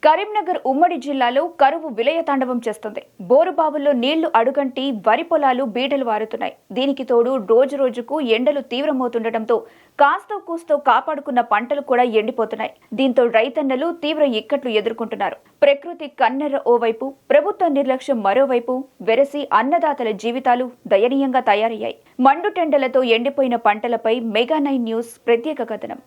కరీంనగర్ ఉమ్మడి జిల్లాలో కరువు విలయతాండవం చేస్తుంది. బోరుబావుల్లో నీళ్లు అడుగంటి వరి పొలాలు బీటలు వారుతున్నాయి. దీనికి తోడు రోజురోజుకు ఎండలు తీవ్రమవుతుండటంతో కాస్తో కూస్తో కాపాడుకున్న పంటలు కూడా ఎండిపోతున్నాయి. దీంతో రైతన్నలు తీవ్ర ఇక్కట్లు ఎదుర్కొంటున్నారు. ప్రకృతి కన్నెర ఓవైపు, ప్రభుత్వ నిర్లక్ష్యం మరోవైపు వెరసి అన్నదాతల జీవితాలు దయనీయంగా తయారయ్యాయి. మండుటెండలతో ఎండిపోయిన పంటలపై మెగా9 న్యూస్ ప్రత్యేక కథనం.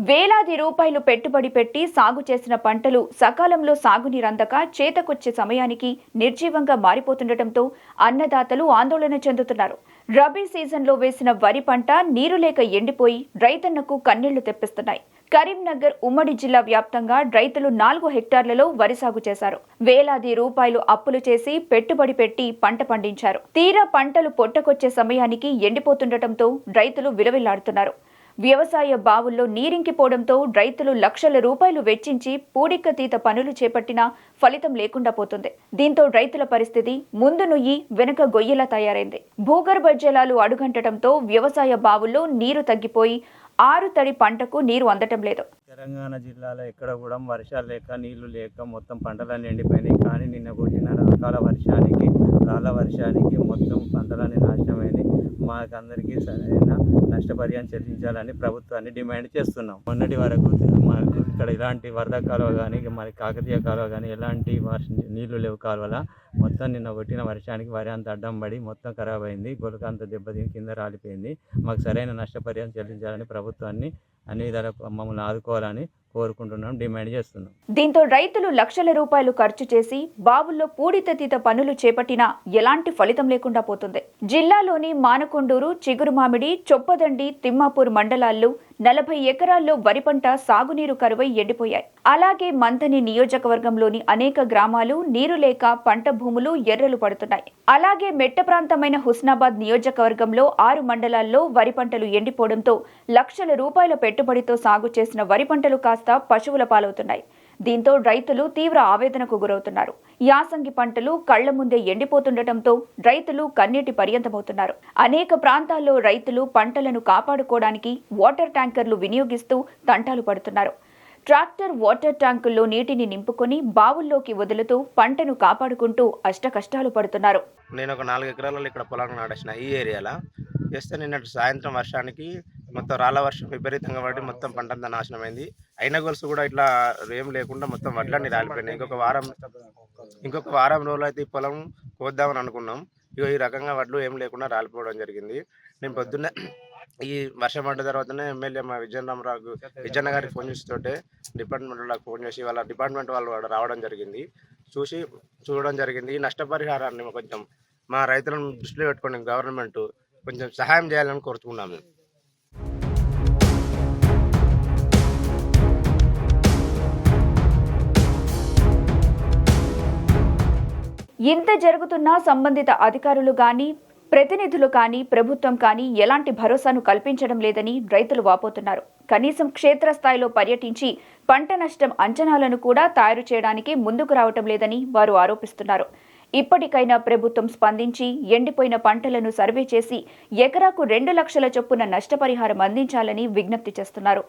వేలాది రూపాయలు పెట్టుబడి పెట్టి సాగు చేసిన పంటలు సకాలంలో సాగునీరందక చేతకొచ్చే సమయానికి నిర్జీవంగా మారిపోతుండటంతో అన్నదాతలు ఆందోళన చెందుతున్నారు. రబీ సీజన్లో వేసిన వరి పంట నీరు లేక ఎండిపోయి రైతన్నకు కన్నీళ్లు తెప్పిస్తున్నాయి. కరీంనగర్ ఉమ్మడి జిల్లా వ్యాప్తంగా రైతులు 4 హెక్టార్లలో వరి సాగు చేశారు. వేలాది రూపాయలు అప్పులు చేసి పెట్టుబడి పెట్టి పంట పండించారు. తీరా పంటలు పొట్టకొచ్చే సమయానికి ఎండిపోతుండటంతో రైతులు విలవిల్లాడుతున్నారు. వ్యవసాయ బావుల్లో నీరింకిపోవడంతో రైతులు లక్షల రూపాయలు వెచ్చించి పూడికతీత పనులు చేపట్టినా ఫలితం లేకుండా పోతుంది. దీంతో రైతుల పరిస్థితి ముందు నుయ్యి వెనుక గొయ్యిలా తయారైంది. భూగర్భ జలాలు అడుగంటడంతో వ్యవసాయ బావుల్లో నీరు తగ్గిపోయి ఆరుతడి పంటకు నీరు అందటం లేదు. తెలంగాణ జిల్లాలో ఎక్కడ కూడా వర్షాలు లేక నీళ్లు లేక మొత్తం పంటలన్నీ ఎండిపోయినాయి. కానీ నిన్న కొట్టిన రాళ్ళ వర్షానికి మొత్తం పంటలన్నీ నాశనమైనాయి. మాకందరికీ సరైన నష్టపరిహారం చెల్లించాలని ప్రభుత్వాన్ని డిమాండ్ చేస్తున్నాం. మొన్నటి వరకు మాకు ఇక్కడ ఇలాంటి వరద కాలువ కానీ మరి కాకతీయ కాలువ కానీ ఎలాంటి నీళ్లు లేవు. కాలువల మొత్తం నిన్న కొట్టిన వర్షానికి వరి అంత అడ్డం పడి మొత్తం ఖరాబ్ అయింది. గొలుక అంత దెబ్బతిని కింద రాలిపోయింది. మాకు సరైన నష్టపరిహారం చెల్లించాలని ప్రభుత్వాన్ని అన్ని విధాలకు మమ్మల్ని ఆదుకోవాలని కోరుకుంటున్నాం, డిమాండ్ చేస్తున్నాం. దీంతో రైతులు లక్షల రూపాయలు ఖర్చు చేసి బావుల్లో పూడితతీత పనులు చేపట్టినా ఎలాంటి ఫలితం లేకుండా పోతుంది. జిల్లాలోని మానకొండూరు, చిగురుమామిడి, చొప్పదండి, తిమ్మాపూర్ మండలాల్లో 40 ఎకరాల్లో వరి పంట సాగునీరు కరువై ఎండిపోయాయి. అలాగే మంథని నియోజకవర్గంలోని అనేక గ్రామాలు నీరు లేక పంట భూములు ఎర్రలు పడుతున్నాయి. అలాగే మెట్ట ప్రాంతమైన హుస్నాబాద్ నియోజకవర్గంలో 6 మండలాల్లో వరి పంటలు ఎండిపోవడంతో లక్షల రూపాయల పెట్టుబడితో సాగు చేసిన వరి పంటలు కాస్త పశువుల పాలవుతున్నాయి. దీంతో రైతులు తీవ్ర ఆవేదనకు గురవుతున్నారు. యాసంగి పంటలు కళ్ల ముందే ఎండిపోతుండటంతో రైతులు కన్నీటి పర్యంతమవుతున్నారు. అనేక ప్రాంతాల్లో రైతులు పంటలను కాపాడుకోవడానికి వాటర్ ట్యాంకర్లు వినియోగిస్తూ తంటాలు పడుతున్నారు. ట్రాక్టర్ వాటర్ ట్యాంకుల్లో నీటిని నింపుకొని బావుల్లోకి వదులుతూ పంటను కాపాడుకుంటూ అష్టకష్టాలు పడుతున్నారు. నేను ఒక 4 ఎకరాలలో ఇక్కడ పొలాన్ని నాటేసిన ఈ ఏరియాలో చేస్తే నిన్నటి సాయంత్రం వర్షానికి మొత్తం రాళ్ళ వర్షం విపరీతంగా పడి మొత్తం పంట అంతా నాశనమైంది. అయిన గొలుసు కూడా ఇట్లా ఏం లేకుండా మొత్తం వడ్లన్నీ రాలిపోయినాయి. ఇంకొక వారం రోజులు అయితే ఈ పొలం కోద్దామని అనుకున్నాం. ఈ రకంగా వడ్లు ఏం లేకుండా రాలిపోవడం జరిగింది. నేను పొద్దున్నే ఈ వర్షం పడ్డ తర్వాతనే ఎమ్మెల్యే మా విజయన్న గారికి ఫోన్ చేస్తుంటే డిపార్ట్మెంట్ వాళ్ళకి ఫోన్ చేసి వాళ్ళ డిపార్ట్మెంట్ వాళ్ళు రావడం జరిగింది. చూడడం జరిగింది. ఈ నష్టపరిహారాన్ని కొంచెం మా రైతులను దృష్టిలో పెట్టుకుని గవర్నమెంట్ కొంచెం సహాయం చేయాలని కోరుతున్నాము. ఇంత జరుగుతున్నా సంబంధిత అధికారులు కానీ, ప్రతినిధులు కానీ, ప్రభుత్వం కానీ ఎలాంటి భరోసాను కల్పించడం లేదని రైతులు వాపోతున్నారు. కనీసం క్షేత్రస్థాయిలో పర్యటించి పంట నష్టం అంచనాలను కూడా తయారు చేయడానికి ముందుకు రావటం లేదని వారు ఆరోపిస్తున్నారు. ఇప్పటికైనా ప్రభుత్వం స్పందించి ఎండిపోయిన పంటలను సర్వే చేసి ఎకరాకు 2 లక్షల చొప్పున నష్టపరిహారం అందించాలని విజ్ఞప్తి చేస్తున్నారు.